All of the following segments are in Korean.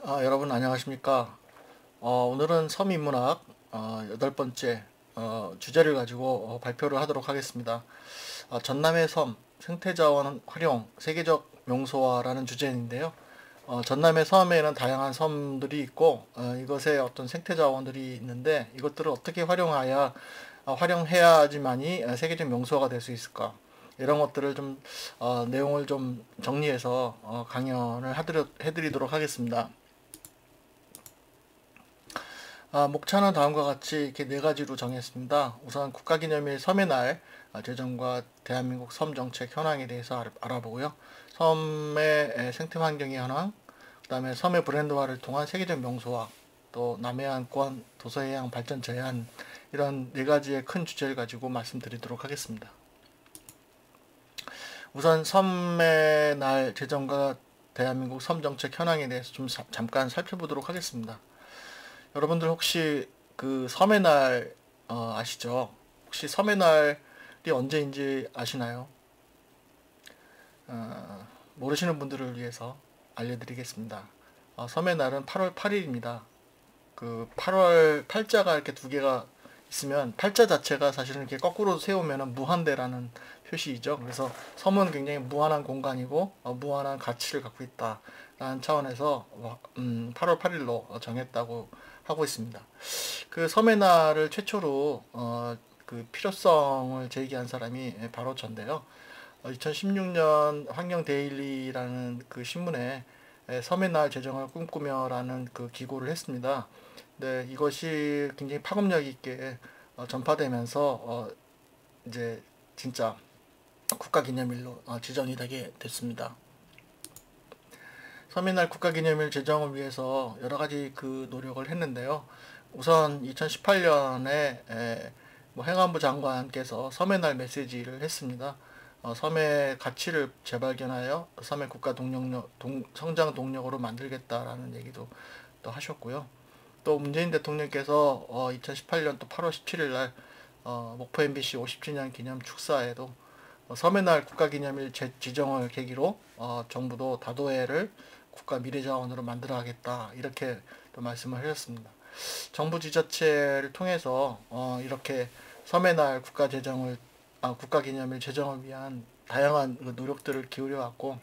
여러분 안녕하십니까. 오늘은 서민문학 8번째 주제를 가지고 발표를 하도록 하겠습니다. 전남의 섬, 생태자원 활용, 세계적 명소화라는 주제인데요. 전남의 섬에는 다양한 섬들이 있고 이것에 어떤 생태자원들이 있는데 이것들을 어떻게 활용해야지만이 세계적 명소가 될 수 있을까? 이런 것들을 좀 내용을 좀 정리해서 강연을 해드리도록 하겠습니다. 목차는 다음과 같이 이렇게 네 가지로 정했습니다. 우선 국가기념일 섬의 날 제정과 대한민국 섬 정책 현황에 대해서 알아보고요. 섬의 생태 환경의 현황, 그다음에 섬의 브랜드화를 통한 세계적 명소화, 또 남해안권 도서해양 발전 제한 이런 네 가지의 큰 주제를 가지고 말씀드리도록 하겠습니다. 우선 섬의 날 제정과 대한민국 섬 정책 현황에 대해서 좀 잠깐 살펴보도록 하겠습니다. 여러분들 혹시 그 섬의 날 아시죠? 혹시 섬의 날이 언제인지 아시나요? 모르시는 분들을 위해서 알려드리겠습니다. 섬의 날은 8월 8일입니다. 그 8월 팔자가 이렇게 두 개가 있으면 팔자 자체가 사실은 이렇게 거꾸로 세우면 무한대라는 표시이죠. 그래서 섬은 굉장히 무한한 공간이고 무한한 가치를 갖고 있다라는 차원에서 8월 8일로 정했다고 하고 있습니다. 그 섬의 날을 최초로 그 필요성을 제기한 사람이 바로 전데요. 2016년 환경 데일리라는 그 신문에 섬의 날 제정을 꿈꾸며라는 그 기고를 했습니다. 네, 이것이 굉장히 파급력 있게 전파되면서 이제 진짜 국가기념일로 지정이 되게 됐습니다. 섬의 날 국가기념일 제정을 위해서 여러 가지 그 노력을 했는데요. 우선 2018년에 행안부 장관께서 섬의 날 메시지를 했습니다. 섬의 가치를 재발견하여 섬의 국가 성장 동력으로 만들겠다라는 얘기도 또 하셨고요. 또 문재인 대통령께서 2018년 또 8월 17일 날 목포 MBC 50주년 기념 축사에도 섬의 날 국가기념일 지정을 계기로 정부도 다도해를 국가 미래자원으로 만들어가겠다 이렇게 또 말씀을 하셨습니다. 정부 지자체를 통해서 이렇게 섬의 날 국가기념일 제정을 위한 다양한 노력들을 기울여 왔고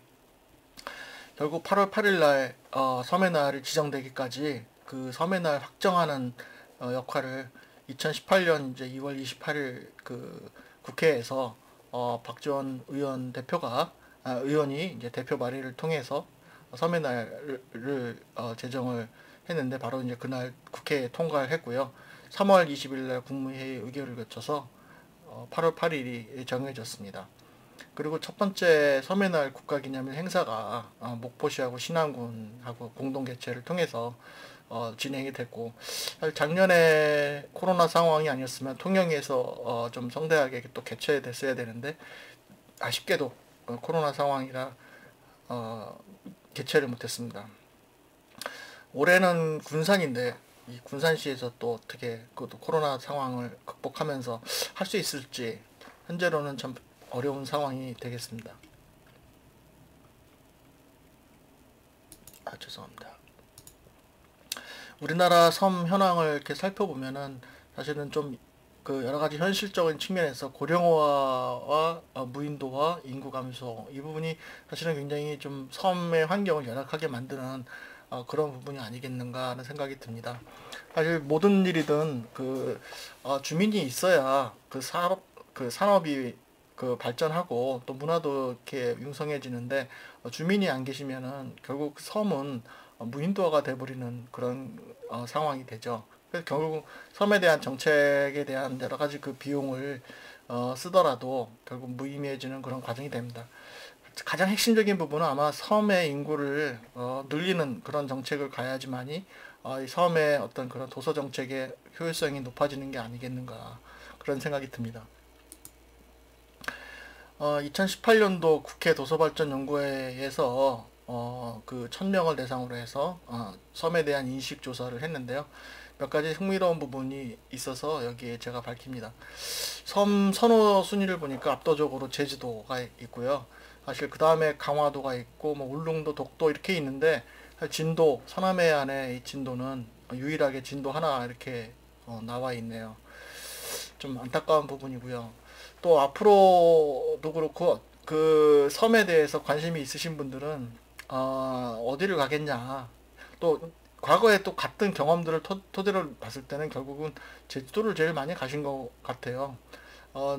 결국 8월 8일 날 섬의 날이 지정되기까지 그 섬의 날 확정하는 역할을 2018년 이제 2월 28일 그 국회에서 박지원 의원이 이제 대표 발의를 통해서 섬의 날을 제정을 했는데 바로 이제 그날 국회에 통과를 했고요. 3월 20일 날 국무회의 의결을 거쳐서 8월 8일이 정해졌습니다. 그리고 첫 번째 섬의 날 국가기념일 행사가 목포시하고 신안군하고 공동 개최를 통해서 진행이 됐고 작년에 코로나 상황이 아니었으면 통영에서 좀 성대하게 또 개최됐어야 되는데 아쉽게도 코로나 상황이라 개최를 못했습니다. 올해는 군산인데 이 군산시에서 또 어떻게 그것도 코로나 상황을 극복하면서 할 수 있을지 현재로는 참 어려운 상황이 되겠습니다. 죄송합니다. 우리나라 섬 현황을 이렇게 살펴보면은 사실은 좀 그 여러 가지 현실적인 측면에서 고령화와 무인도화, 인구 감소 이 부분이 사실은 굉장히 좀 섬의 환경을 열악하게 만드는 그런 부분이 아니겠는가 하는 생각이 듭니다. 사실 모든 일이든 그 주민이 있어야 그 산업이 그 발전하고 또 문화도 이렇게 융성해지는데 주민이 안 계시면은 결국 섬은 무인도화가 돼버리는 그런 상황이 되죠. 그래서 결국 섬에 대한 정책에 대한 여러 가지 그 비용을 쓰더라도 결국 무의미해지는 그런 과정이 됩니다. 가장 핵심적인 부분은 아마 섬의 인구를 늘리는 그런 정책을 가야지만이 이 섬의 어떤 그런 도서 정책의 효율성이 높아지는 게 아니겠는가 그런 생각이 듭니다. 2018년도 국회 도서발전연구회에서 그 1000명을 대상으로 해서 섬에 대한 인식 조사를 했는데요. 몇 가지 흥미로운 부분이 있어서 여기에 제가 밝힙니다. 섬 선호 순위를 보니까 압도적으로 제주도가 있고요. 사실 그 다음에 강화도가 있고 뭐 울릉도, 독도 이렇게 있는데 진도, 서남해안의 이 진도는 유일하게 진도 하나 이렇게 나와 있네요. 좀 안타까운 부분이고요. 또 앞으로도 그렇고 그 섬에 대해서 관심이 있으신 분들은 어디를 가겠냐. 또 과거에 또 같은 경험들을 토대로 봤을 때는 결국은 제주도를 제일 많이 가신 것 같아요.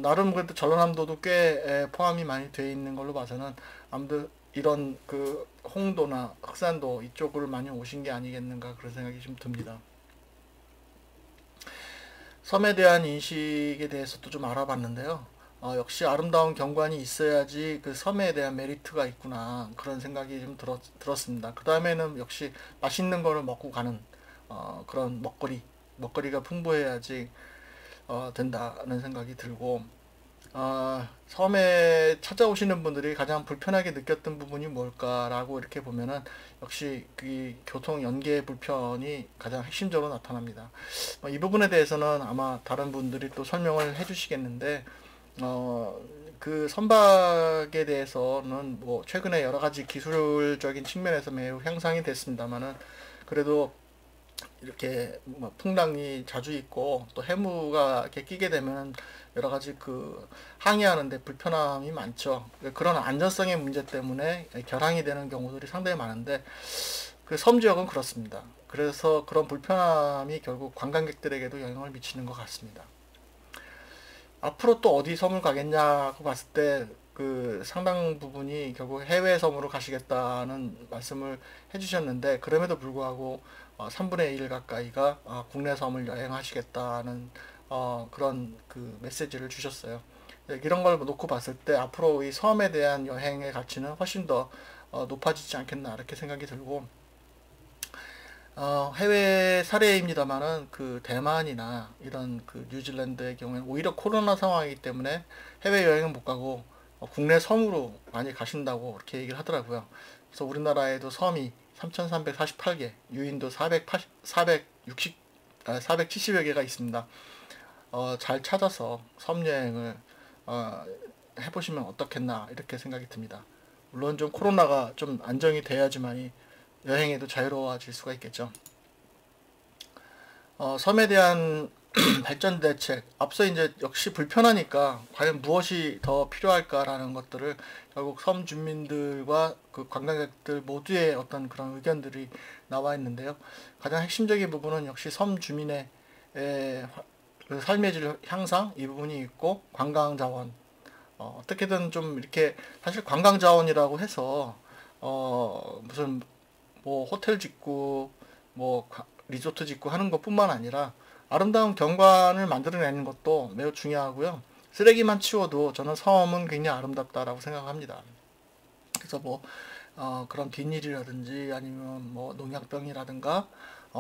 나름 그래도 전라남도도 꽤 포함이 많이 돼 있는 걸로 봐서는 아무튼 이런 그 홍도나 흑산도 이쪽을 많이 오신 게 아니겠는가 그런 생각이 좀 듭니다. 섬에 대한 인식에 대해서도 좀 알아봤는데요. 역시 아름다운 경관이 있어야지 그 섬에 대한 메리트가 있구나 그런 생각이 좀 들었습니다. 그 다음에는 역시 맛있는 거를 먹고 가는 그런 먹거리가 풍부해야지 된다는 생각이 들고 섬에 찾아오시는 분들이 가장 불편하게 느꼈던 부분이 뭘까라고 이렇게 보면은 역시 그 교통 연계 불편이 가장 핵심적으로 나타납니다. 이 부분에 대해서는 아마 다른 분들이 또 설명을 해주시겠는데 그 선박에 대해서는 뭐 최근에 여러 가지 기술적인 측면에서 매우 향상이 됐습니다만은 그래도 이렇게 뭐 풍랑이 자주 있고 또 해무가 이렇게 끼게 되면 여러 가지 그 항해하는데 불편함이 많죠. 그런 안전성의 문제 때문에 결항이 되는 경우들이 상당히 많은데 그 섬 지역은 그렇습니다. 그래서 그런 불편함이 결국 관광객들에게도 영향을 미치는 것 같습니다. 앞으로 또 어디 섬을 가겠냐고 봤을 때 그 상당 부분이 결국 해외 섬으로 가시겠다는 말씀을 해주셨는데 그럼에도 불구하고 3분의 1 가까이가 국내 섬을 여행하시겠다는 그런 그 메시지를 주셨어요. 이런 걸 놓고 봤을 때 앞으로 이 섬에 대한 여행의 가치는 훨씬 더 높아지지 않겠나 이렇게 생각이 들고 해외 사례입니다만은 그 대만이나 이런 그 뉴질랜드의 경우에는 오히려 코로나 상황이기 때문에 해외 여행은 못 가고 국내 섬으로 많이 가신다고 그렇게 얘기를 하더라고요. 그래서 우리나라에도 섬이 3,348개, 유인도 470여 개가 있습니다. 잘 찾아서 섬 여행을 해보시면 어떻겠나 이렇게 생각이 듭니다. 물론 좀 코로나가 좀 안정이 돼야지만이 여행에도 자유로워질 수가 있겠죠. 섬에 대한 발전 대책, 앞서 이제 역시 불편하니까 과연 무엇이 더 필요할까라는 것들을 결국 섬 주민들과 그 관광객들 모두의 어떤 그런 의견들이 나와 있는데요. 가장 핵심적인 부분은 역시 섬 주민의 그 삶의 질 향상 이 부분이 있고 관광 자원 어떻게든 좀 이렇게 사실 관광 자원이라고 해서 무슨 뭐 호텔 짓고 뭐 리조트 짓고 하는 것뿐만 아니라 아름다운 경관을 만들어내는 것도 매우 중요하고요. 쓰레기만 치워도 저는 섬은 굉장히 아름답다라고 생각합니다. 그래서 뭐 그런 비닐이라든지 아니면 뭐 농약병이라든가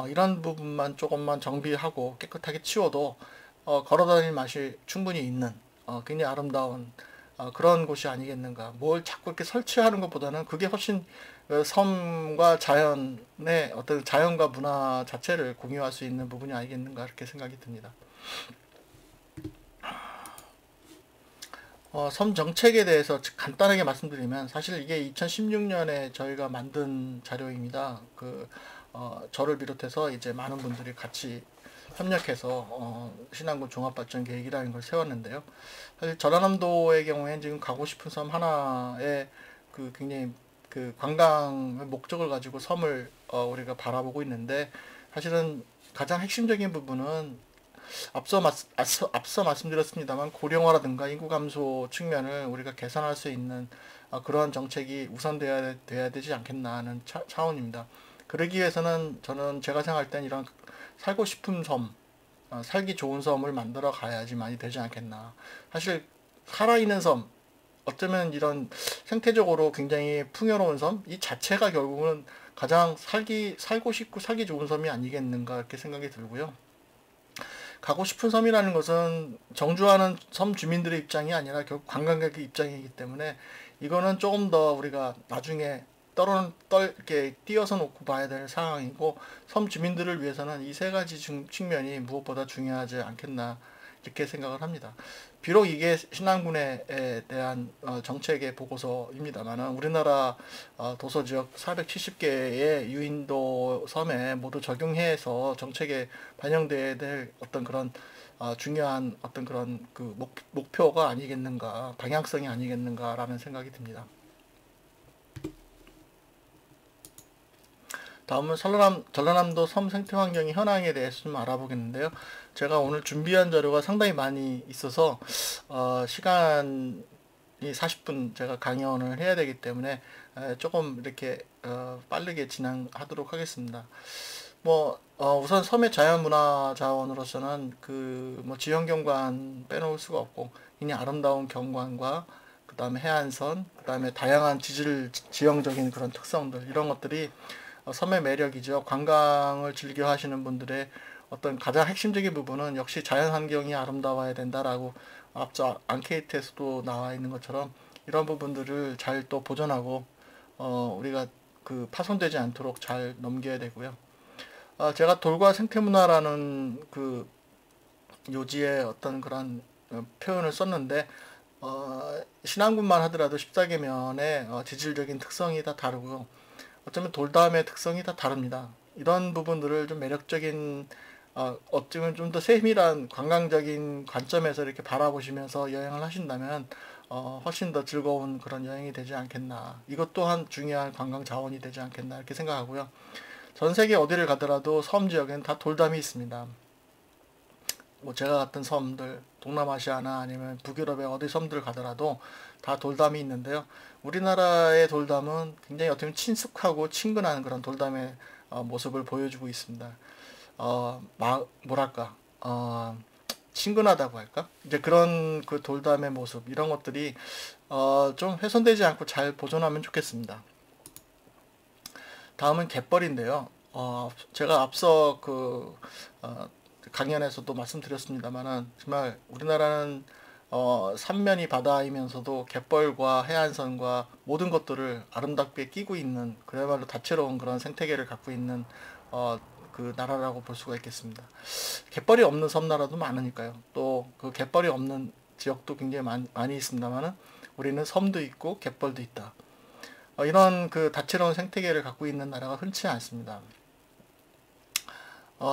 이런 부분만 조금만 정비하고 깨끗하게 치워도 걸어다닐 맛이 충분히 있는 굉장히 아름다운 그런 곳이 아니겠는가. 뭘 자꾸 이렇게 설치하는 것보다는 그게 훨씬 섬과 자연의 어떤 자연과 문화 자체를 공유할 수 있는 부분이 아니겠는가 이렇게 생각이 듭니다. 섬 정책에 대해서 간단하게 말씀드리면 사실 이게 2016년에 저희가 만든 자료입니다. 저를 비롯해서 이제 많은 분들이 같이 협력해서 신안군 종합발전 계획이라는 걸 세웠는데요. 사실 전라남도의 경우에는 지금 가고 싶은 섬 하나에 그 굉장히 그 관광의 목적을 가지고 섬을 우리가 바라보고 있는데 사실은 가장 핵심적인 부분은 앞서 말씀드렸습니다만 고령화라든가 인구 감소 측면을 우리가 개선할 수 있는 그러한 정책이 돼야 되지 않겠나 하는 차원입니다. 그러기 위해서는 저는 제가 생각할 땐 이런 살고 싶은 섬, 살기 좋은 섬을 만들어 가야지만이 되지 않겠나. 사실 살아있는 섬, 어쩌면 이런 생태적으로 굉장히 풍요로운 섬, 이 자체가 결국은 가장 살고 싶고 살기 좋은 섬이 아니겠는가 이렇게 생각이 들고요. 가고 싶은 섬이라는 것은 정주하는 섬 주민들의 입장이 아니라 결국 관광객의 입장이기 때문에 이거는 조금 더 우리가 나중에 이렇게 띄어서 놓고 봐야 될 상황이고 섬 주민들을 위해서는 이 세 가지 측면이 무엇보다 중요하지 않겠나 이렇게 생각을 합니다. 비록 이게 신안군에 대한 정책의 보고서입니다만은 우리나라 도서지역 470개의 유인도 섬에 모두 적용해서 정책에 반영돼야 될 어떤 그런 중요한 어떤 그런 그 목표가 아니겠는가, 방향성이 아니겠는가라는 생각이 듭니다. 다음은 전라남도 섬 생태 환경의 현황에 대해서 좀 알아보겠는데요. 제가 오늘 준비한 자료가 상당히 많이 있어서 시간이 40분 제가 강연을 해야 되기 때문에 조금 이렇게 빠르게 진행하도록 하겠습니다. 우선 섬의 자연문화 자원으로서는 뭐 지형경관 빼놓을 수가 없고, 굉장히 아름다운 경관과 그 다음에 해안선, 그 다음에 다양한 지형적인 그런 특성들, 이런 것들이 섬의 매력이죠. 관광을 즐겨 하시는 분들의 어떤 가장 핵심적인 부분은 역시 자연 환경이 아름다워야 된다라고 앞서 앙케이트에서도 나와 있는 것처럼 이런 부분들을 잘 또 보존하고 우리가 그 파손되지 않도록 잘 넘겨야 되고요. 제가 돌과 생태문화라는 그 요지의 어떤 그런 표현을 썼는데 신안군만 하더라도 14계면의 지질적인 특성이 다 다르고요. 어쩌면 돌담의 특성이 다 다릅니다. 이런 부분들을 좀 매력적인 어쩌면 좀 더 세밀한 관광적인 관점에서 이렇게 바라보시면서 여행을 하신다면 훨씬 더 즐거운 그런 여행이 되지 않겠나. 이것 또한 중요한 관광 자원이 되지 않겠나 이렇게 생각하고요. 전 세계 어디를 가더라도 섬 지역에는 다 돌담이 있습니다. 제가 갔던 섬들, 동남아시아나 아니면 북유럽의 어디 섬들 가더라도 다 돌담이 있는데요. 우리나라의 돌담은 굉장히 어떻게 보면 친숙하고 친근한 그런 돌담의 모습을 보여주고 있습니다. 뭐랄까, 친근하다고 할까? 이제 그런 그 돌담의 모습, 이런 것들이 좀 훼손되지 않고 잘 보존하면 좋겠습니다. 다음은 갯벌인데요. 제가 앞서 강연에서도 말씀드렸습니다만은 정말 우리나라는 삼면이 바다이면서도 갯벌과 해안선과 모든 것들을 아름답게 끼고 있는, 그야말로 다채로운 그런 생태계를 갖고 있는 그 나라라고 볼 수가 있겠습니다. 갯벌이 없는 섬나라도 많으니까요. 또 그 갯벌이 없는 지역도 굉장히 많이 있습니다만은 우리는 섬도 있고 갯벌도 있다. 이런 그 다채로운 생태계를 갖고 있는 나라가 흔치 않습니다.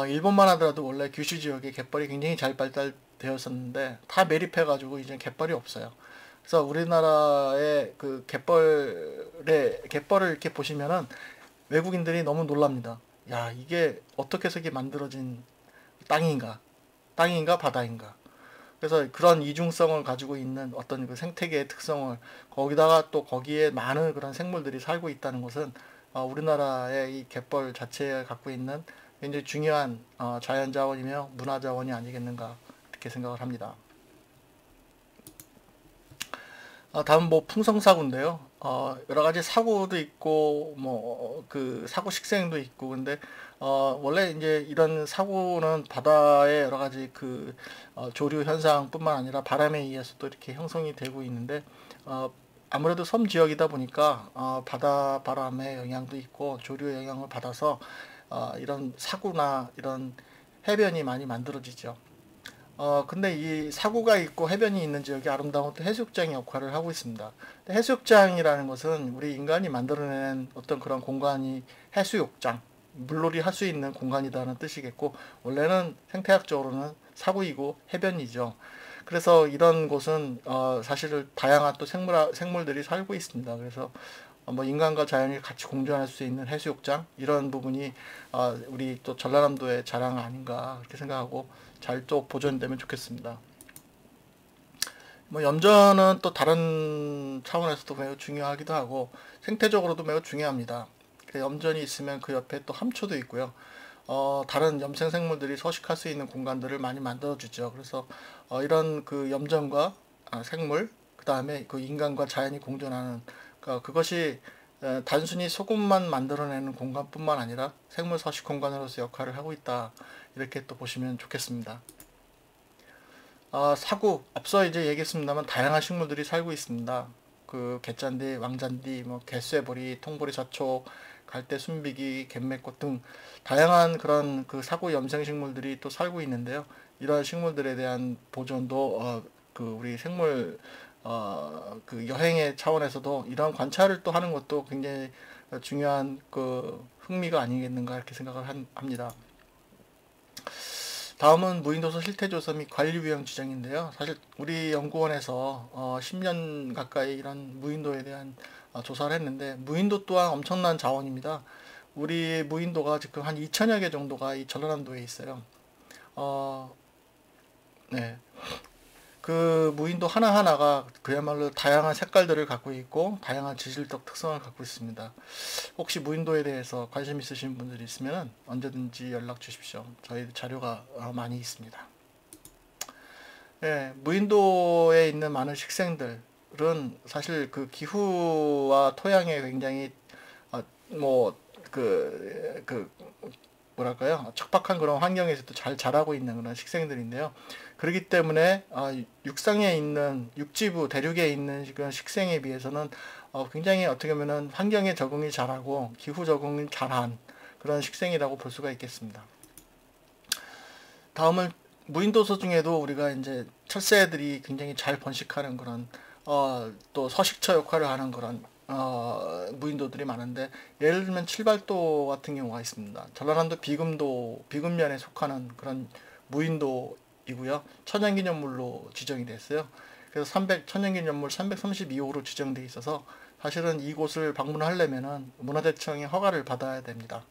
일본만 하더라도 원래 규슈 지역에 갯벌이 굉장히 잘 발달되었었는데 다 매립해가지고 이제 갯벌이 없어요. 그래서 우리나라의 그 갯벌을 이렇게 보시면은 외국인들이 너무 놀랍니다. 야, 이게 어떻게 해서 이게 만들어진 땅인가? 땅인가 바다인가? 그래서 그런 이중성을 가지고 있는 어떤 그 생태계의 특성을, 거기다가 또 거기에 많은 그런 생물들이 살고 있다는 것은 우리나라의 이 갯벌 자체에 갖고 있는 굉장히 중요한 자연자원이며 문화자원이 아니겠는가 이렇게 생각을 합니다. 다음 풍성사고인데요. 여러 가지 사고도 있고 그 사고 식생도 있고, 근데 원래 이제 이런 사고는 바다의 여러 가지 그 조류 현상뿐만 아니라 바람에 의해서도 이렇게 형성이 되고 있는데, 아무래도 섬 지역이다 보니까 바다 바람의 영향도 있고 조류의 영향을 받아서 이런 사고나 이런 해변이 많이 만들어지죠. 근데 이 사고가 있고 해변이 있는 지역이 아름다운 또 해수욕장의 역할을 하고 있습니다. 해수욕장이라는 것은 우리 인간이 만들어낸 어떤 그런 공간이 해수욕장, 물놀이 할 수 있는 공간이라는 뜻이겠고, 원래는 생태학적으로는 사고이고 해변이죠. 그래서 이런 곳은 사실 다양한 또 생물들이 살고 있습니다. 그래서 인간과 자연이 같이 공존할 수 있는 해수욕장, 이런 부분이 우리 또 전라남도의 자랑 아닌가 그렇게 생각하고 잘 또 보존되면 좋겠습니다. 염전은 또 다른 차원에서도 매우 중요하기도 하고 생태적으로도 매우 중요합니다. 염전이 있으면 그 옆에 또 함초도 있고요. 다른 염생 생물들이 서식할 수 있는 공간들을 많이 만들어주죠. 그래서 이런 그 염전과 생물, 그 다음에 그 인간과 자연이 공존하는, 그것이 단순히 소금만 만들어내는 공간뿐만 아니라 생물 서식 공간으로서 역할을 하고 있다, 이렇게 또 보시면 좋겠습니다. 사구, 앞서 이제 얘기했습니다만 다양한 식물들이 살고 있습니다. 그 갯잔디, 왕잔디, 갯쇠보리, 통보리 사초, 갈대 순비기, 갯매꽃 등 다양한 그런 그 사구 염생 식물들이 또 살고 있는데요. 이러한 식물들에 대한 보존도 그 우리 생물 그 여행의 차원에서도 이러한 관찰을 또 하는 것도 굉장히 중요한 그 흥미가 아니겠는가 이렇게 생각을 합니다. 다음은 무인도서 실태조사 및 관리위험 지정인데요. 사실 우리 연구원에서 10년 가까이 이런 무인도에 대한 조사를 했는데, 무인도 또한 엄청난 자원입니다. 우리 무인도가 지금 한 2천여 개 정도가 이 전라남도에 있어요. 어, 네. 그 무인도 하나하나가 그야말로 다양한 색깔들을 갖고 있고 다양한 지질적 특성을 갖고 있습니다. 혹시 무인도에 대해서 관심 있으신 분들이 있으면 언제든지 연락 주십시오. 저희 자료가 많이 있습니다. 예, 무인도에 있는 많은 식생들은 사실 그 기후와 토양에 굉장히 뭐그 뭐랄까요, 척박한 그런 환경에서도 잘 자라고 있는 그런 식생들인데요. 그렇기 때문에 육상에 있는 육지부 대륙에 있는 그런 식생에 비해서는 굉장히 어떻게 보면은 환경에 적응이 잘하고 기후 적응이 잘한 그런 식생이라고 볼 수가 있겠습니다. 다음은 무인도서 중에도 우리가 이제 철새들이 굉장히 잘 번식하는 그런 또 서식처 역할을 하는 그런 무인도들이 많은데, 예를 들면 칠발도 같은 경우가 있습니다. 전라남도 비금면에 속하는 그런 무인도이고요. 천연기념물로 지정이 됐어요. 그래서 천연기념물 332호로 지정돼 있어서 사실은 이곳을 방문하려면은 문화재청의 허가를 받아야 됩니다.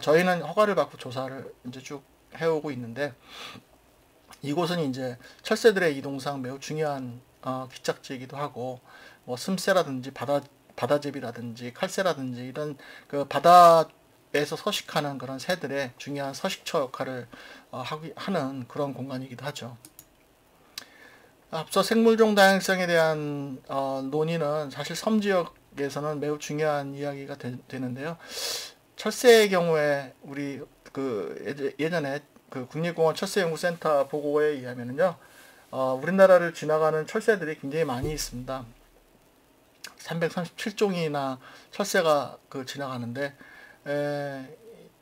저희는 허가를 받고 조사를 이제 쭉 해오고 있는데, 이곳은 이제 철새들의 이동상 매우 중요한 기착지이기도 하고, 뭐 슴새라든지 바다제비라든지 칼새라든지 이런 그 바다에서 서식하는 그런 새들의 중요한 서식처 역할을 하는 그런 공간이기도 하죠. 앞서 생물종 다양성에 대한 논의는 사실 섬지역에서는 매우 중요한 이야기가 되는데요. 철새의 경우에 우리 그 예전에 그 국립공원 철새연구센터 보고에 의하면은요, 우리나라를 지나가는 철새들이 굉장히 많이 있습니다. 337종이나 철새가 지나가는데,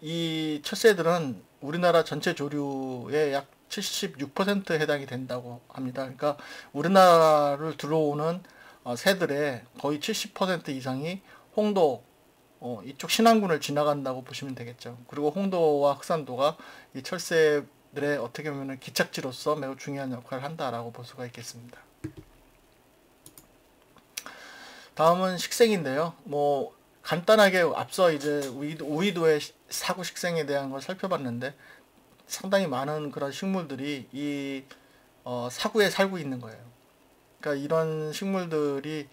이 철새들은 우리나라 전체 조류의 약 76%에 해당이 된다고 합니다. 그러니까 우리나라를 들어오는 새들의 거의 70% 이상이 홍도 이쪽 신안군을 지나간다고 보시면 되겠죠. 그리고 홍도와 흑산도가 이 철새들의 어떻게 보면 기착지로서 매우 중요한 역할을 한다라고 볼 수가 있겠습니다. 다음은 식생인데요. 뭐 간단하게 앞서 이제 우이도의 사구 식생에 대한 걸 살펴봤는데, 상당히 많은 그런 식물들이 이 사구에 살고 있는 거예요. 그러니까 이런 식물들이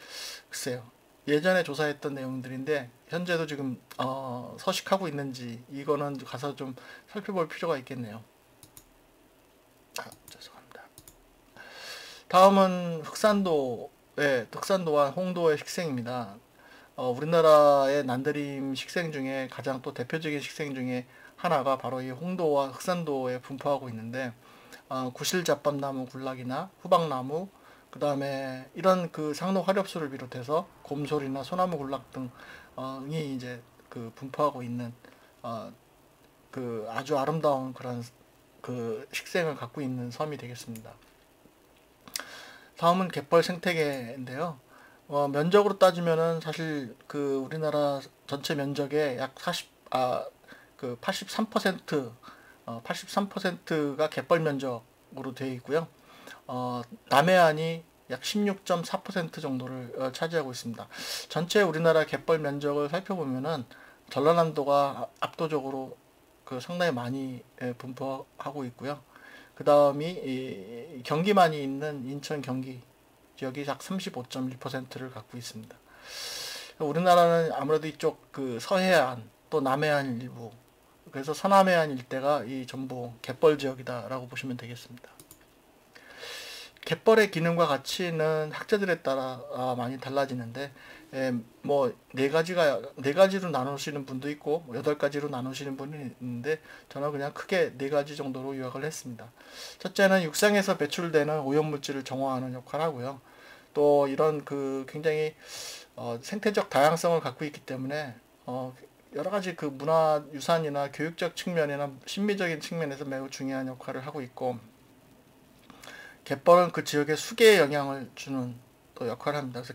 글쎄요, 예전에 조사했던 내용들인데 현재도 지금 서식하고 있는지, 이거는 가서 좀 살펴볼 필요가 있겠네요. 죄송합니다. 다음은 흑산도와 홍도의 식생입니다. 우리나라의 난드림 식생 중에 가장 또 대표적인 식생 중에 하나가 바로 이 홍도와 흑산도에 분포하고 있는데, 구실잡밥나무 군락이나 후박나무, 그 다음에 이런 그 상록 화렵수를 비롯해서 곰솔이나 소나무 군락 등이 이제 분포하고 있는 그 아주 아름다운 그런 그 식생을 갖고 있는 섬이 되겠습니다. 다음은 갯벌 생태계인데요. 면적으로 따지면은 사실 그 우리나라 전체 면적의 약 83%가 갯벌 면적으로 되어 있고요. 남해안이 약 16.4% 정도를 차지하고 있습니다. 전체 우리나라 갯벌 면적을 살펴보면은 전라남도가 압도적으로 상당히 많이 분포하고 있고요. 그 다음이 경기만이 있는 인천 경기 지역이 약 35.1%를 갖고 있습니다. 우리나라는 아무래도 이쪽 서해안 또 남해안 일부, 그래서 서남해안 일대가 이 전부 갯벌 지역이다라고 보시면 되겠습니다. 갯벌의 기능과 가치는 학자들에 따라 많이 달라지는데, 뭐 네 가지로 나누시는 분도 있고 8가지로 나누시는 분이 있는데, 저는 그냥 크게 4가지 정도로 요약을 했습니다. 첫째는 육상에서 배출되는 오염물질을 정화하는 역할을 하고요. 또 이런 굉장히 생태적 다양성을 갖고 있기 때문에 여러 가지 그 문화유산이나 교육적 측면이나 심미적인 측면에서 매우 중요한 역할을 하고 있고, 갯벌은 그 지역의 수계에 영향을 주는 또 역할을 합니다. 그래서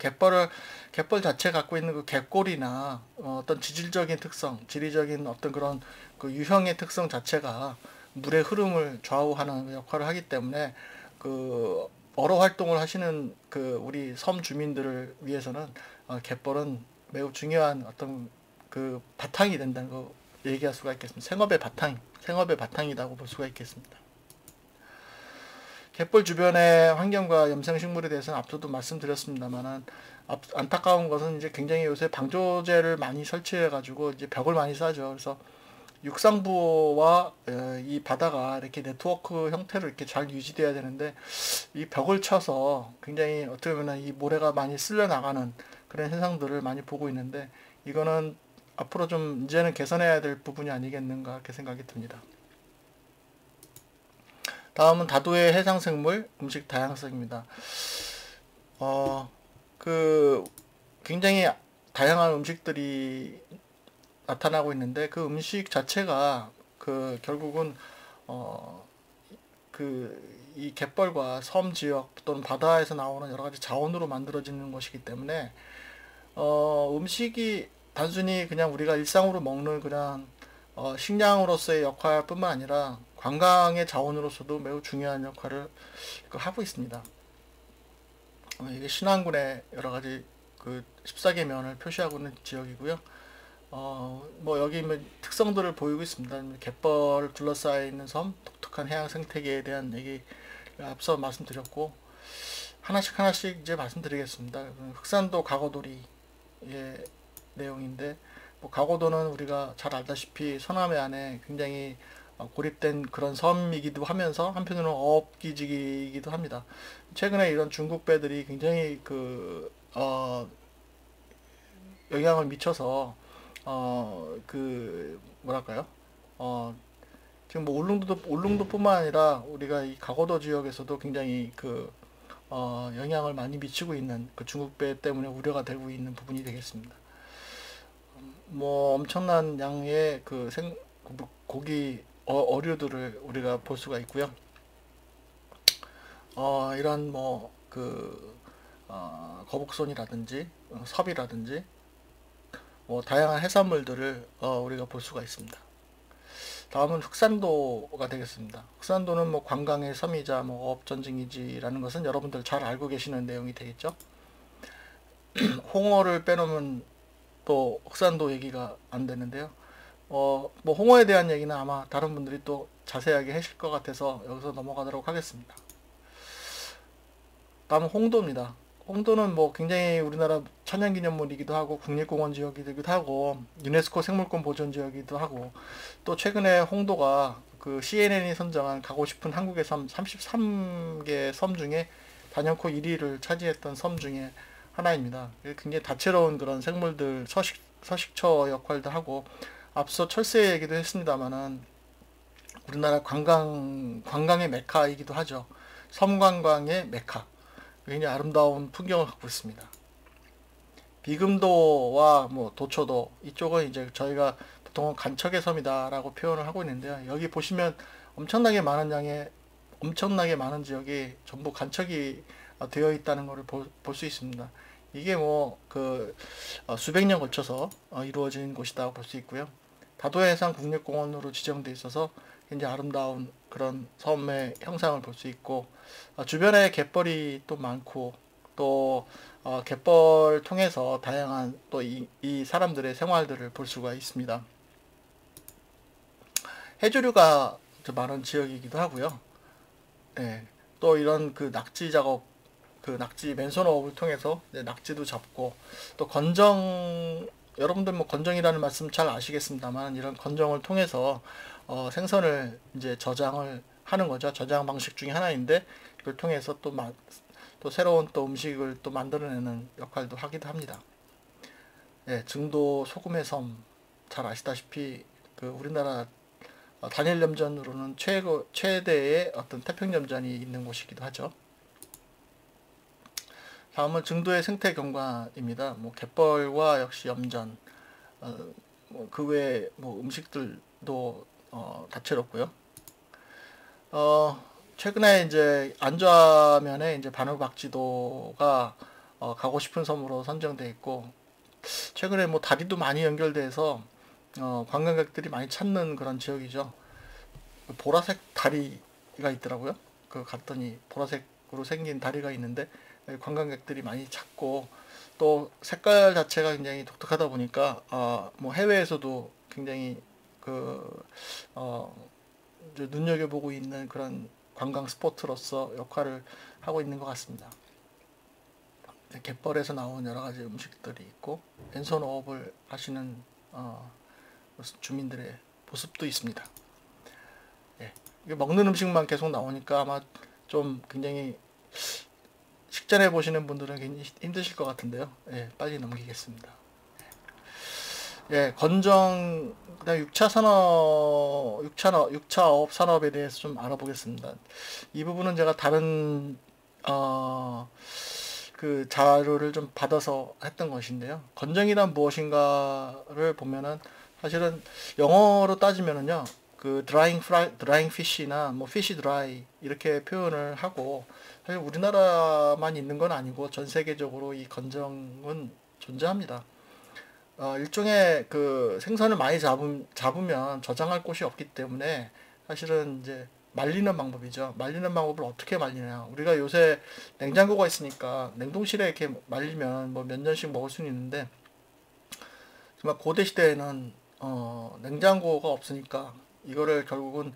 갯벌 자체가 갖고 있는 그 갯골이나 어떤 지질적인 특성, 지리적인 어떤 그런 그 유형의 특성 자체가 물의 흐름을 좌우하는 역할을 하기 때문에 그 어로 활동을 하시는 그 우리 섬 주민들을 위해서는 갯벌은 매우 중요한 어떤 그 바탕이 된다는 거 얘기할 수가 있겠습니다. 생업의 바탕이라고 볼 수가 있겠습니다. 갯벌 주변의 환경과 염생식물에 대해서는 앞서도 말씀드렸습니다만은, 안타까운 것은 이제 굉장히 요새 방조제를 많이 설치해가지고 이제 벽을 많이 쌓죠. 그래서 육상부와 이 바다가 이렇게 네트워크 형태로 이렇게 잘 유지돼야 되는데, 이 벽을 쳐서 굉장히 어떻게 보면 이 모래가 많이 쓸려 나가는 그런 현상들을 많이 보고 있는데, 이거는 앞으로 좀 이제는 개선해야 될 부분이 아니겠는가 그렇게 생각이 듭니다. 다음은 다도의 해상생물 음식 다양성입니다. 그 굉장히 다양한 음식들이 나타나고 있는데, 그 음식 자체가 그 결국은 그 이 갯벌과 섬 지역 또는 바다에서 나오는 여러 가지 자원으로 만들어지는 것이기 때문에 음식이 단순히 그냥 우리가 일상으로 먹는 그냥 식량으로서의 역할뿐만 아니라 관광의 자원으로서도 매우 중요한 역할을 하고 있습니다. 이게 신안군의 여러 가지 그 14개면을 표시하고 있는 지역이고요. 뭐 여기 뭐 특성들을 보이고 있습니다. 갯벌 둘러싸여 있는 섬, 독특한 해양 생태계에 대한 얘기 앞서 말씀드렸고, 하나씩 이제 말씀드리겠습니다. 흑산도 가고도리의 내용인데, 뭐 가고도는 우리가 잘 알다시피 서남해 안에 굉장히 고립된 그런 섬이기도 하면서 한편으로는 어업기지이기도 합니다. 최근에 이런 중국 배들이 굉장히 영향을 미쳐서 뭐랄까요? 지금 뭐 울릉도뿐만 아니라 우리가 이 가고도 지역에서도 굉장히 영향을 많이 미치고 있는 그 중국배 때문에 우려가 되고 있는 부분이 되겠습니다. 뭐 엄청난 양의 고기 어류들을 우리가 볼 수가 있고요. 이런 거북손이라든지 섭이라든지 뭐 다양한 해산물들을 우리가 볼 수가 있습니다. 다음은 흑산도가 되겠습니다. 흑산도는 뭐 관광의 섬이자 뭐 어업 전쟁이지라는 것은 여러분들 잘 알고 계시는 내용이 되겠죠. 홍어를 빼놓으면 또 흑산도 얘기가 안 되는데요. 뭐 홍어에 대한 얘기는 아마 다른 분들이 또 자세하게 하실 것 같아서 여기서 넘어가도록 하겠습니다. 다음은 홍도입니다. 홍도는 뭐 굉장히 우리나라 천연기념물이기도 하고 국립공원 지역이기도 하고 유네스코 생물권 보존 지역이기도 하고, 또 최근에 홍도가 그 CNN이 선정한 가고 싶은 한국의 섬 33개 섬 중에 단연코 1위를 차지했던 섬 중에 하나입니다. 굉장히 다채로운 그런 생물들 서식처 역할도 하고, 앞서 철새 얘기도 했습니다만은 우리나라 관광의 메카이기도 하죠. 섬 관광의 메카. 굉장히 아름다운 풍경을 갖고 있습니다. 비금도와 뭐 도초도, 이쪽은 이제 저희가 보통 간척의 섬이다라고 표현을 하고 있는데요. 여기 보시면 엄청나게 많은 지역이 전부 간척이 되어 있다는 것을 볼 수 있습니다. 이게 수백 년 걸쳐서 이루어진 곳이라고 볼 수 있고요. 다도해상 국립공원으로 지정돼 있어서 굉장히 아름다운 그런 섬의 형상을 볼 수 있고, 주변에 갯벌이 또 많고, 또 갯벌 통해서 다양한 또 이 사람들의 생활들을 볼 수가 있습니다. 해조류가 많은 지역이기도 하고요. 네, 또 이런 그 낙지 작업, 그 낙지 맨손어업을 통해서 낙지도 잡고, 또 여러분들 뭐 건정이라는 말씀 잘 아시겠습니다만, 이런 건정을 통해서 생선을 이제 저장을 하는 거죠. 저장 방식 중에 하나인데, 이걸 통해서 또 새로운 또 음식을 또 만들어내는 역할도 하기도 합니다. 예, 증도 소금의 섬 잘 아시다시피 그 우리나라 단일 염전으로는 최대의 어떤 태평염전이 있는 곳이기도 하죠. 다음은 증도의 생태 경관입니다. 뭐 갯벌과 역시 염전, 그 외에 뭐 음식들도 다채롭고요. 최근에 이제 안좌면에 이제 바늘박쥐도가 가고 싶은 섬으로 선정돼 있고, 최근에 뭐 다리도 많이 연결돼서 관광객들이 많이 찾는 그런 지역이죠. 그 보라색 다리가 있더라고요. 그 갔더니 보라색으로 생긴 다리가 있는데 관광객들이 많이 찾고, 또 색깔 자체가 굉장히 독특하다 보니까 뭐 해외에서도 굉장히 그 어, 이제 눈여겨보고 있는 그런 관광 스포트로서 역할을 하고 있는 것 같습니다. 갯벌에서 나온 여러 가지 음식들이 있고 왼손어업을 하시는 주민들의 모습도 있습니다. 예. 이게 먹는 음식만 계속 나오니까 아마 좀 굉장히 식전해 보시는 분들은 굉장히 힘드실 것 같은데요. 예, 빨리 넘기겠습니다. 예, 건정, 그다음 6차 산업, 6차 어업 산업에 대해서 좀 알아보겠습니다. 이 부분은 제가 다른, 어, 그 자료를 좀 받아서 했던 것인데요. 건정이란 무엇인가를 보면은 사실은 영어로 따지면은요, 그 드라잉 피쉬나 뭐 피쉬 드라이 이렇게 표현을 하고, 사실 우리나라만 있는 건 아니고 전 세계적으로 이 건정은 존재합니다. 일종의 그 생선을 많이 잡으면 저장할 곳이 없기 때문에 사실은 이제 말리는 방법이죠. 말리는 방법을 어떻게 말리냐. 우리가 요새 냉장고가 있으니까 냉동실에 이렇게 말리면 뭐 몇 년씩 먹을 수는 있는데, 정말 고대 시대에는 냉장고가 없으니까 이거를 결국은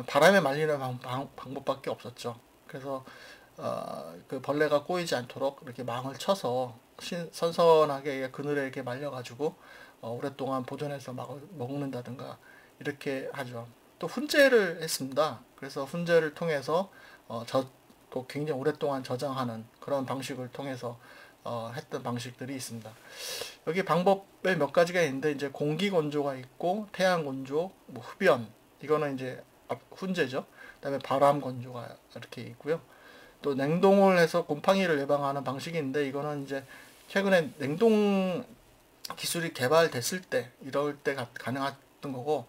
바람에 말리는 방법밖에 없었죠. 그래서 그 벌레가 꼬이지 않도록 이렇게 망을 쳐서 선선하게 그늘에 이렇게 말려가지고 오랫동안 보존해서 먹는다든가 이렇게 하죠. 또 훈제를 했습니다. 그래서 훈제를 통해서 또 굉장히 오랫동안 저장하는 그런 방식을 통해서 했던 방식들이 있습니다. 여기 방법에 몇 가지가 있는데, 이제 공기 건조가 있고 태양 건조, 뭐 흡연, 이거는 이제 훈제죠. 그다음에 바람 건조가 이렇게 있고요. 또 냉동을 해서 곰팡이를 예방하는 방식이 있는데, 이거는 이제 최근에 냉동 기술이 개발됐을 때 이럴 때 가능했던 거고,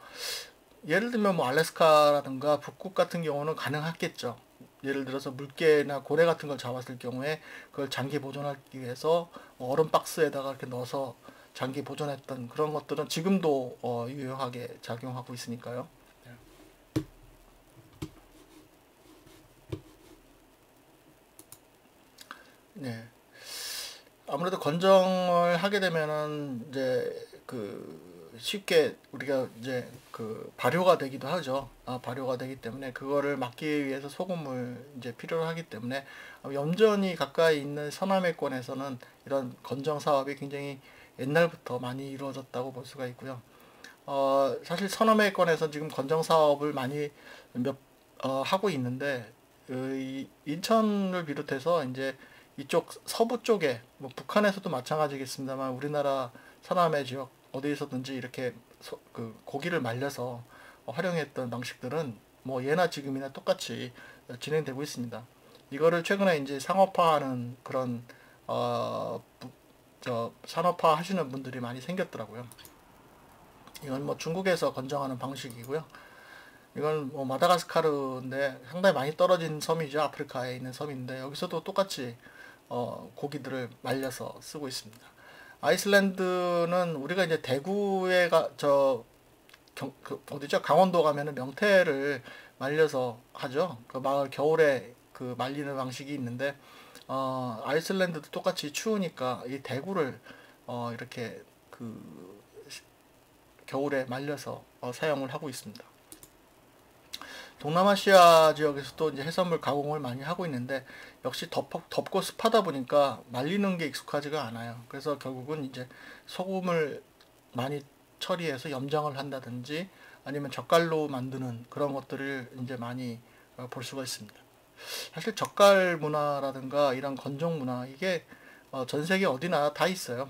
예를 들면 뭐 알래스카라든가 북극 같은 경우는 가능하겠죠. 예를 들어서 물개나 고래 같은 걸 잡았을 경우에 그걸 장기 보존하기 위해서 얼음 박스에다가 이렇게 넣어서 장기 보존했던 그런 것들은 지금도 유효하게 작용하고 있으니까요. 네. 아무래도 건정을 하게 되면은 이제 그 쉽게 우리가 이제 그 발효가 되기도 하죠. 발효가 되기 때문에 그거를 막기 위해서 소금을 이제 필요로 하기 때문에 염전이 가까이 있는 서남해권에서는 이런 건정 사업이 굉장히 옛날부터 많이 이루어졌다고 볼 수가 있고요. 사실 서남해권에서 지금 건정 사업을 많이 하고 있는데, 이 인천을 비롯해서 이제 이쪽 서부 쪽에 뭐 북한에서도 마찬가지겠습니다만 우리나라 서남해 지역 어디에서든지 이렇게 그 고기를 말려서 활용했던 방식들은 뭐 예나 지금이나 똑같이 진행되고 있습니다. 이거를 최근에 이제 상업화하는 그런 산업화 하시는 분들이 많이 생겼더라고요. 이건 뭐 중국에서 건정하는 방식이고요. 이건 뭐 마다가스카르인데 상당히 많이 떨어진 섬이죠. 아프리카에 있는 섬인데 여기서도 똑같이 고기들을 말려서 쓰고 있습니다. 아이슬란드는 우리가 이제 대구에 어디죠? 강원도 가면은 명태를 말려서 하죠. 그 마을 겨울에 그 말리는 방식이 있는데, 아이슬란드도 똑같이 추우니까 이 대구를 이렇게 그 겨울에 말려서 사용을 하고 있습니다. 동남아시아 지역에서도 이제 해산물 가공을 많이 하고 있는데, 역시 덥고 습하다 보니까 말리는 게 익숙하지가 않아요. 그래서 결국은 이제 소금을 많이 처리해서 염장을 한다든지 아니면 젓갈로 만드는 그런 것들을 이제 많이 볼 수가 있습니다. 사실 젓갈 문화라든가 이런 건조 문화, 이게 전 세계 어디나 다 있어요.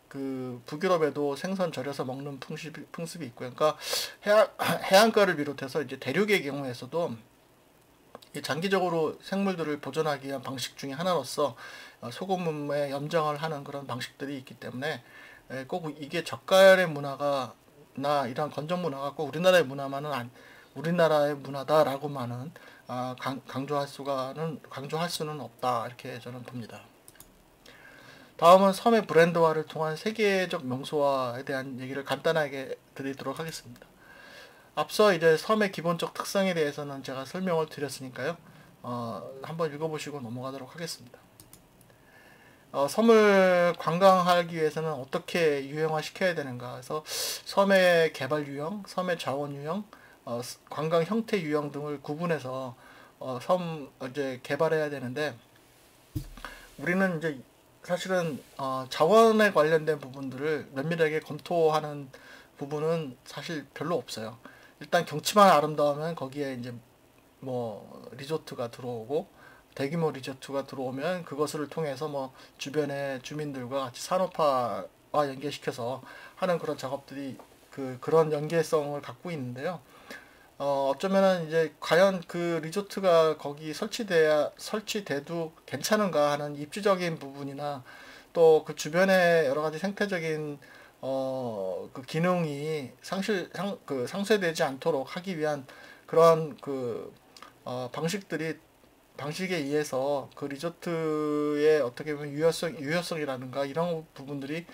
그 북유럽에도 생선 절여서 먹는 풍습이 있고요. 그러니까 해안가를 비롯해서 이제 대륙의 경우에서도 장기적으로 생물들을 보존하기 위한 방식 중에 하나로서 소금에 염장을 하는 그런 방식들이 있기 때문에 꼭 이게 젓갈의 문화가 문화나 이런 건전 문화가 꼭 우리나라의 우리나라의 문화다라고만은 강조할 수는 없다, 이렇게 저는 봅니다. 다음은 섬의 브랜드화를 통한 세계적 명소화에 대한 얘기를 간단하게 드리도록 하겠습니다. 앞서 이제 섬의 기본적 특성에 대해서는 제가 설명을 드렸으니까요. 한번 읽어보시고 넘어가도록 하겠습니다. 섬을 관광하기 위해서는 어떻게 유형화 시켜야 되는가. 그래서 섬의 개발 유형, 섬의 자원 유형, 관광 형태 유형 등을 구분해서 이제 개발해야 되는데, 우리는 이제 사실은 자원에 관련된 부분들을 면밀하게 검토하는 부분은 사실 별로 없어요. 일단 경치만 아름다우면 거기에 이제 뭐 리조트가 들어오고, 대규모 리조트가 들어오면 그것을 통해서 뭐 주변의 주민들과 같이 산업화와 연계시켜서 하는 그런 작업들이 그런 연계성을 갖고 있는데요. 어쩌면은 이제 과연 그 리조트가 거기 설치돼도 괜찮은가 하는 입지적인 부분이나 또 그 주변의 여러 가지 생태적인 그 기능이 상쇄되지 않도록 하기 위한 그런 방식에 의해서 그 리조트의 어떻게 보면 유효성이라든가 이런 부분들이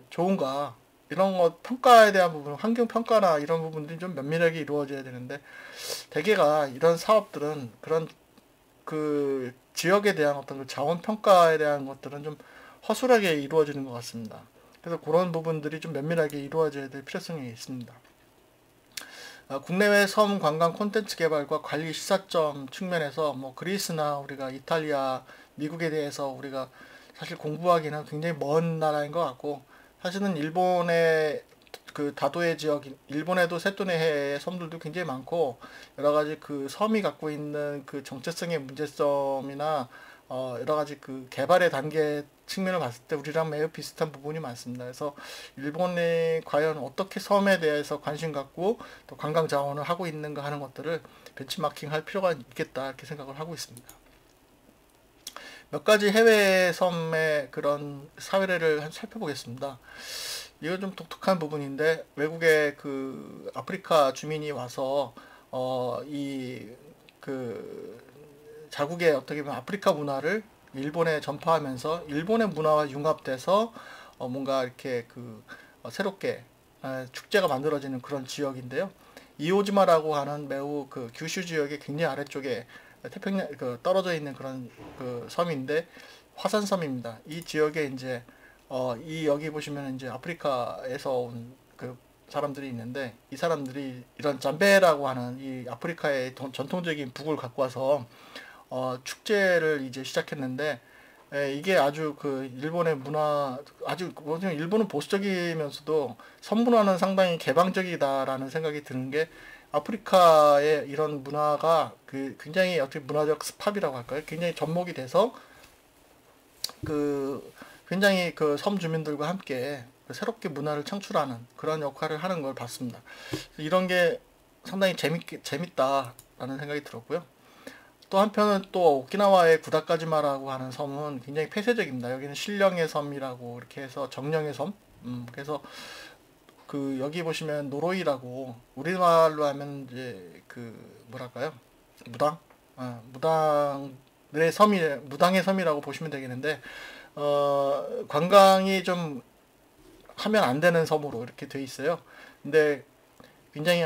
좋은가, 이런 것 평가에 대한 부분, 환경 평가나 이런 부분들이 좀 면밀하게 이루어져야 되는데, 대개가 이런 사업들은 그런 그 지역에 대한 어떤 그 자원 평가에 대한 것들은 좀 허술하게 이루어지는 것 같습니다. 그래서 그런 부분들이 좀 면밀하게 이루어져야 될 필요성이 있습니다. 국내외 섬 관광 콘텐츠 개발과 관리 시사점 측면에서 뭐 그리스나 우리가 이탈리아, 미국에 대해서 우리가 사실 공부하기는 굉장히 먼 나라인 것 같고, 사실은 일본의 그 다도해 지역, 일본에도 세토네해의 섬들도 굉장히 많고, 여러 가지 그 섬이 갖고 있는 그 정체성의 문제점이나 여러 가지 그 개발의 단계 측면을 봤을 때 우리랑 매우 비슷한 부분이 많습니다. 그래서 일본이 과연 어떻게 섬에 대해서 관심 갖고 또 관광 자원을 하고 있는가 하는 것들을 벤치마킹 할 필요가 있겠다, 이렇게 생각을 하고 있습니다. 몇 가지 해외 섬의 그런 사례를 살펴보겠습니다. 이거 좀 독특한 부분인데, 외국의 그 아프리카 주민이 와서 이 그 자국의 어떻게 보면 아프리카 문화를 일본에 전파하면서 일본의 문화와 융합돼서 뭔가 이렇게 새롭게 축제가 만들어지는 그런 지역인데요. 이오지마라고 하는 매우 그 규슈 지역의 굉장히 아래쪽에 태평양 떨어져 있는 그런 그 섬인데, 화산섬입니다. 이 지역에 이제 여기 보시면 이제 아프리카에서 온 그 사람들이 있는데, 이 사람들이 이런 잠베라고 하는 이 아프리카의 전통적인 북을 갖고 와서 축제를 이제 시작했는데, 이게 아주 그 일본의 문화, 아주 뭐냐면 일본은 보수적이면서도 섬문화는 상당히 개방적이다라는 생각이 드는 게, 아프리카의 이런 문화가 굉장히 어떻게 문화적 스팝이라고 할까요? 굉장히 접목이 돼서 굉장히 그 섬 주민들과 함께 새롭게 문화를 창출하는 그런 역할을 하는 걸 봤습니다. 이런 게 상당히 재밌다라는 생각이 들었고요. 또 한편은 또 오키나와의 구다까지마라고 하는 섬은 굉장히 폐쇄적입니다. 여기는 신령의 섬이라고 이렇게 해서 정령의 섬. 그래서 여기 보시면 노로이라고 우리말로 하면 이제 뭐랄까요? 무당? 무당의 섬이라고 보시면 되겠는데, 관광이 좀 하면 안 되는 섬으로 이렇게 돼 있어요. 근데 굉장히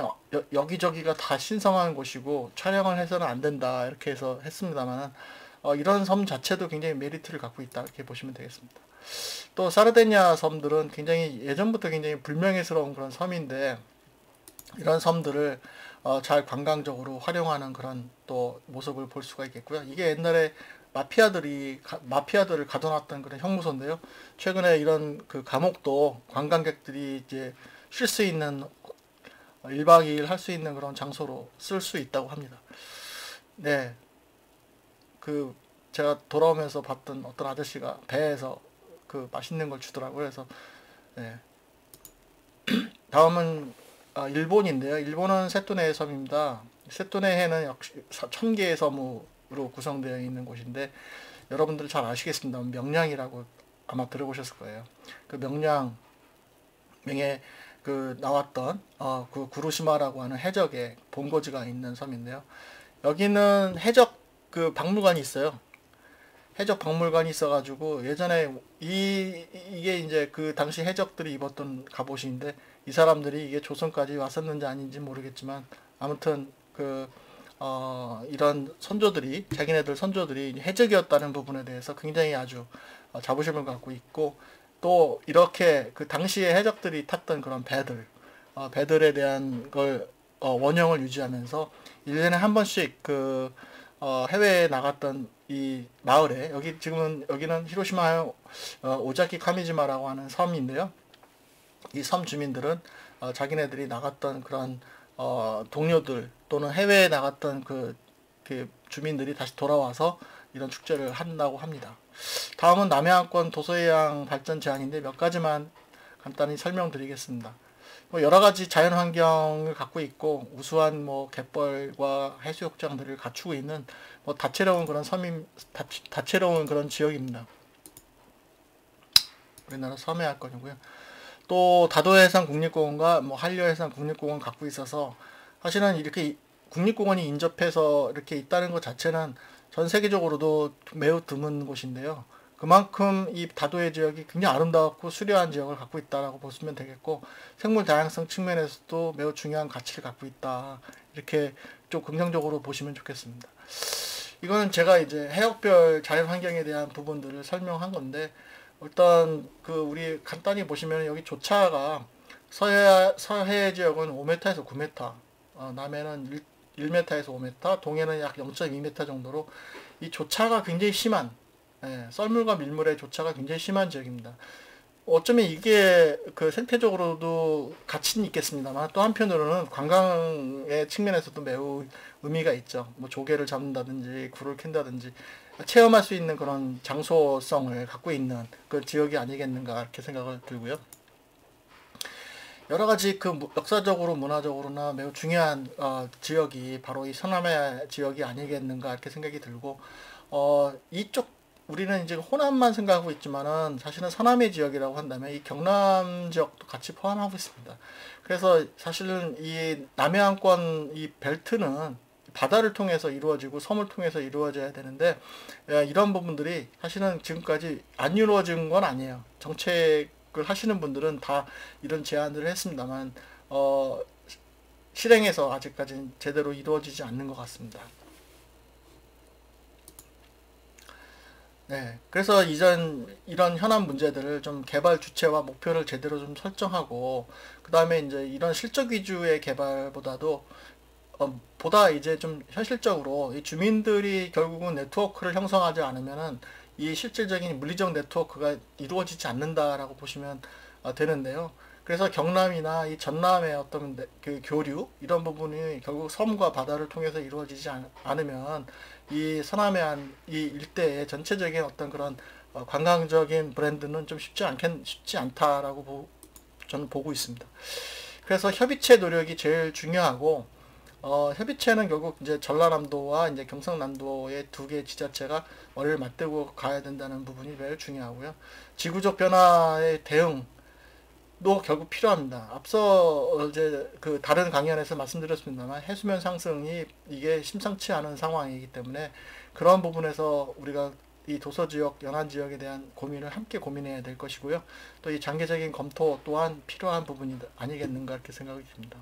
여기저기가 다 신성한 곳이고 촬영을 해서는 안 된다, 이렇게 해서 했습니다만, 이런 섬 자체도 굉장히 메리트를 갖고 있다, 이렇게 보시면 되겠습니다. 또 사르데냐 섬들은 굉장히 예전부터 굉장히 불명예스러운 그런 섬인데, 이런 섬들을 잘 관광적으로 활용하는 그런 또 모습을 볼 수가 있겠고요. 이게 옛날에 마피아들을 가둬놨던 그런 형무소인데요. 최근에 이런 그 감옥도 관광객들이 이제 쉴 수 있는 1박 2일 할 수 있는 그런 장소로 쓸 수 있다고 합니다. 네. 제가 돌아오면서 봤던 어떤 아저씨가 배에서 맛있는 걸 주더라고요. 그래서, 네. 다음은 일본인데요. 일본은 세토네 섬입니다. 세토네해는 역시 1000개의 섬으로 구성되어 있는 곳인데, 여러분들 잘 아시겠습니다. 명량이라고 아마 들어보셨을 거예요. 그 명량 명에 그 나왔던 그 구루시마라고 하는 해적의 본거지가 있는 섬인데요. 여기는 해적 그 박물관이 있어요. 해적 박물관이 있어가지고 예전에 이게 이제 그 당시 해적들이 입었던 갑옷인데 이 사람들이 이게 조선까지 왔었는지 아닌지 모르겠지만 아무튼 그 이런 선조들이 자기네들 선조들이 해적이었다는 부분에 대해서 굉장히 아주 자부심을 갖고 있고 또 이렇게 그 당시에 해적들이 탔던 그런 배들에 대한 걸 원형을 유지하면서 1년에 한 번씩 그 해외에 나갔던 이 마을에 여기는 히로시마 오자키 카미지마라고 하는 섬인데요. 이 섬 주민들은 자기네들이 나갔던 그런 동료들 또는 해외에 나갔던 그 주민들이 다시 돌아와서 이런 축제를 한다고 합니다. 다음은 남해안권 도서해양 발전 제안인데 몇 가지만 간단히 설명드리겠습니다. 뭐 여러 가지 자연 환경을 갖고 있고 우수한 뭐 갯벌과 해수욕장들을 갖추고 있는 뭐 다채로운 그런 다채로운 그런 지역입니다. 우리나라 섬해안권이고요. 또 다도해상 국립공원과 뭐 한려해상 국립공원 갖고 있어서 사실은 이렇게 국립공원이 인접해서 이렇게 있다는 것 자체는 전 세계적으로도 매우 드문 곳인데요. 그만큼 이 다도해 지역이 굉장히 아름답고 수려한 지역을 갖고 있다라고 보시면 되겠고 생물 다양성 측면에서도 매우 중요한 가치를 갖고 있다. 이렇게 좀 긍정적으로 보시면 좋겠습니다. 이거는 제가 이제 해역별 자연 환경에 대한 부분들을 설명한 건데 일단 그 우리 간단히 보시면 여기 조차가 서해 지역은 5m에서 9m, 남해는 1m에서 5m, 동해는 약 0.2m 정도로 이 조차가 굉장히 심한 썰물과 밀물의 조차가 굉장히 심한 지역입니다. 어쩌면 이게 그 생태적으로도 가치는 있겠습니다만 또 한편으로는 관광의 측면에서도 매우 의미가 있죠. 뭐 조개를 잡는다든지 굴을 캔다든지 체험할 수 있는 그런 장소성을 갖고 있는 그 지역이 아니겠는가 이렇게 생각을 들고요. 여러 가지 그 역사적으로 문화적으로나 매우 중요한 지역이 바로 이 서남해 지역이 아니겠는가 이렇게 생각이 들고 이쪽 우리는 이제 호남만 생각하고 있지만은 사실은 서남해 지역이라고 한다면 이 경남 지역도 같이 포함하고 있습니다. 그래서 사실은 이 남해안권 이 벨트는 바다를 통해서 이루어지고 섬을 통해서 이루어져야 되는데 이런 부분들이 사실은 지금까지 안 이루어진 건 아니에요. 정책을 하시는 분들은 다 이런 제안들을 했습니다만 실행해서 아직까지는 제대로 이루어지지 않는 것 같습니다. 네, 그래서 이런 현안 문제들을 좀 개발 주체와 목표를 제대로 좀 설정하고, 그 다음에 이제 이런 실적 위주의 개발보다도, 보다 이제 좀 현실적으로 이 주민들이 결국은 네트워크를 형성하지 않으면은 이 실질적인 물리적 네트워크가 이루어지지 않는다라고 보시면 되는데요. 그래서 경남이나 이 전남의 어떤 그 교류 이런 부분이 결국 섬과 바다를 통해서 이루어지지 않으면 이 서남해안 이 일대의 전체적인 어떤 그런 관광적인 브랜드는 좀 쉽지 않다라고 저는 보고 있습니다. 그래서 협의체 노력이 제일 중요하고 협의체는 결국 이제 전라남도와 이제 경상남도의 두 개의 지자체가 머리를 맞대고 가야 된다는 부분이 매우 중요하고요. 지구적 변화의 대응 도 결국 필요합니다. 앞서 이제 그 다른 강연에서 말씀드렸습니다만 해수면 상승이 이게 심상치 않은 상황이기 때문에 그런 부분에서 우리가 이 도서지역, 연안지역에 대한 고민을 함께 고민해야 될 것이고요. 또 이 장기적인 검토 또한 필요한 부분이 아니겠는가 이렇게 생각이 듭니다.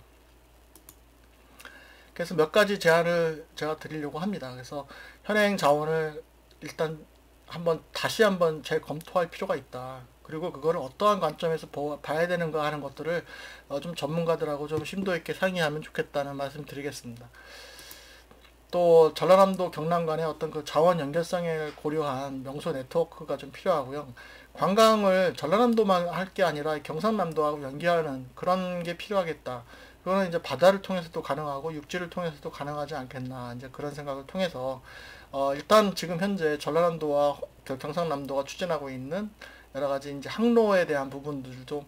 그래서 몇 가지 제안을 제가 드리려고 합니다. 그래서 현행 자원을 일단 다시 한번 재검토할 필요가 있다. 그리고 그거를 어떠한 관점에서 봐야 되는가 하는 것들을 좀 전문가들하고 좀 심도 있게 상의하면 좋겠다는 말씀 드리겠습니다. 또 전라남도 경남 간의 어떤 그 자원 연결성을 고려한 명소 네트워크가 좀 필요하고요. 관광을 전라남도만 할 게 아니라 경상남도하고 연계하는 그런 게 필요하겠다. 그거는 이제 바다를 통해서도 가능하고 육지를 통해서도 가능하지 않겠나 이제 그런 생각을 통해서 일단 지금 현재 전라남도와 경상남도가 추진하고 있는 여러 가지 이제 항로에 대한 부분들도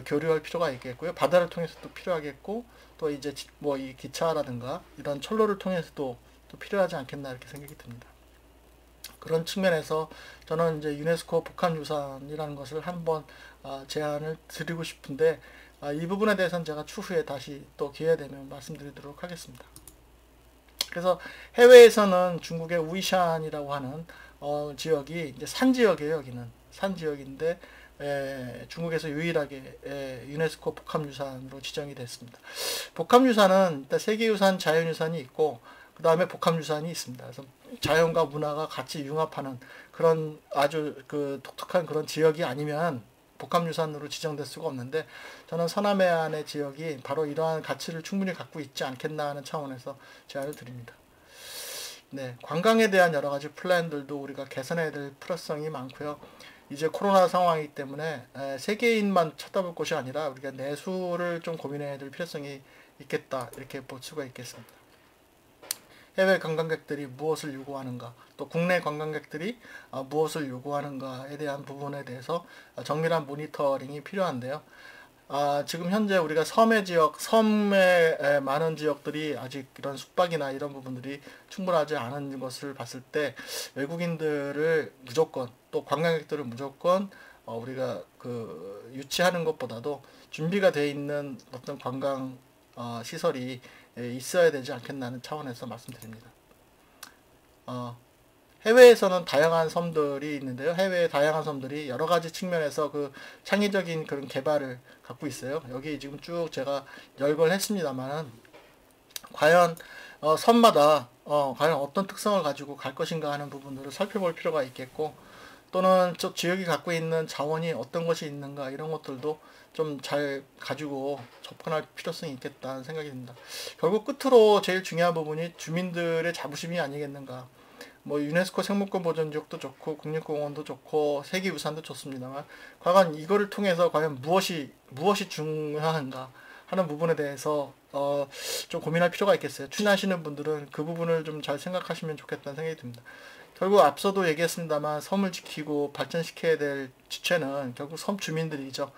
교류할 필요가 있겠고요. 바다를 통해서도 필요하겠고 또 이제 뭐 이 기차라든가 이런 철로를 통해서도 또 필요하지 않겠나 이렇게 생각이 듭니다. 그런 측면에서 저는 이제 유네스코 복합유산이라는 것을 한번 제안을 드리고 싶은데, 이 부분에 대해서는 제가 추후에 다시 또 기회 되면 말씀드리도록 하겠습니다. 그래서 해외에서는 중국의 우이샨이라고 하는 지역이 이제 산 지역이에요. 여기는 산 지역인데 중국에서 유일하게 유네스코 복합유산으로 지정이 됐습니다. 복합유산은 일단 세계유산, 자연유산이 있고 그 다음에 복합유산이 있습니다. 그래서 자연과 문화가 같이 융합하는 그런 아주 그 독특한 그런 지역이 아니면 복합유산으로 지정될 수가 없는데, 저는 서남해안의 지역이 바로 이러한 가치를 충분히 갖고 있지 않겠나 하는 차원에서 제안을 드립니다. 네, 관광에 대한 여러 가지 플랜들도 우리가 개선해야 될 필요성이 많고요. 이제 코로나 상황이기 때문에 세계인만 쳐다볼 것이 아니라 우리가 내수를 좀 고민해야 될 필요성이 있겠다, 이렇게 볼 수가 있겠습니다. 해외 관광객들이 무엇을 요구하는가, 또 국내 관광객들이 무엇을 요구하는가에 대한 부분에 대해서 정밀한 모니터링이 필요한데요. 지금 현재 우리가 섬의 지역, 섬의 많은 지역들이 아직 이런 숙박이나 이런 부분들이 충분하지 않은 것을 봤을 때 외국인들을 무조건, 또 관광객들을 무조건 우리가 그 유치하는 것보다도 준비가 되어 있는 어떤 관광 시설이 있어야 되지 않겠나는 차원에서 말씀드립니다. 해외에서는 다양한 섬들이 있는데요. 해외의 다양한 섬들이 여러 가지 측면에서 그 창의적인 그런 개발을 갖고 있어요. 여기 지금 쭉 제가 열거를 했습니다만은, 과연 섬마다 과연 어떤 특성을 가지고 갈 것인가 하는 부분들을 살펴볼 필요가 있겠고, 또는 저 지역이 갖고 있는 자원이 어떤 것이 있는가, 이런 것들도 좀 잘 가지고 접근할 필요성이 있겠다는 생각이 듭니다. 결국 끝으로 제일 중요한 부분이 주민들의 자부심이 아니겠는가. 뭐 유네스코 생물권 보전 지역도 좋고 국립공원도 좋고 세계유산도 좋습니다만, 과연 이거를 통해서 과연 무엇이 중요한가 하는 부분에 대해서 좀 고민할 필요가 있겠어요. 추진하시는 분들은 그 부분을 좀 잘 생각하시면 좋겠다는 생각이 듭니다. 결국 앞서도 얘기했습니다만, 섬을 지키고 발전시켜야 될 주체는 결국 섬 주민들이죠.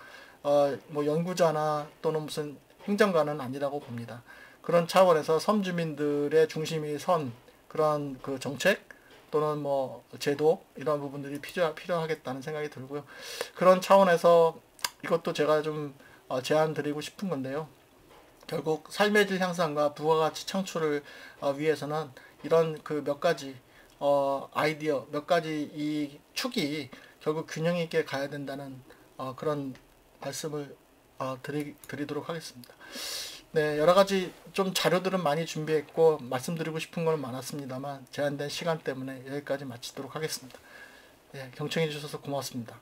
뭐 연구자나 또는 무슨 행정가는 아니라고 봅니다. 그런 차원에서 섬 주민들의 중심이 선 그런 그 정책 또는 뭐 제도, 이런 부분들이 필요하겠다는 생각이 들고요. 그런 차원에서 이것도 제가 좀 제안 드리고 싶은 건데요. 결국 삶의 질 향상과 부가가치 창출을 위해서는 이런 그 몇 가지 아이디어, 몇 가지 이 축이 결국 균형 있게 가야 된다는 그런 말씀을 드리도록 하겠습니다. 네, 여러 가지 좀 자료들은 많이 준비했고 말씀드리고 싶은 건 많았습니다만, 제한된 시간 때문에 여기까지 마치도록 하겠습니다. 네, 경청해 주셔서 고맙습니다.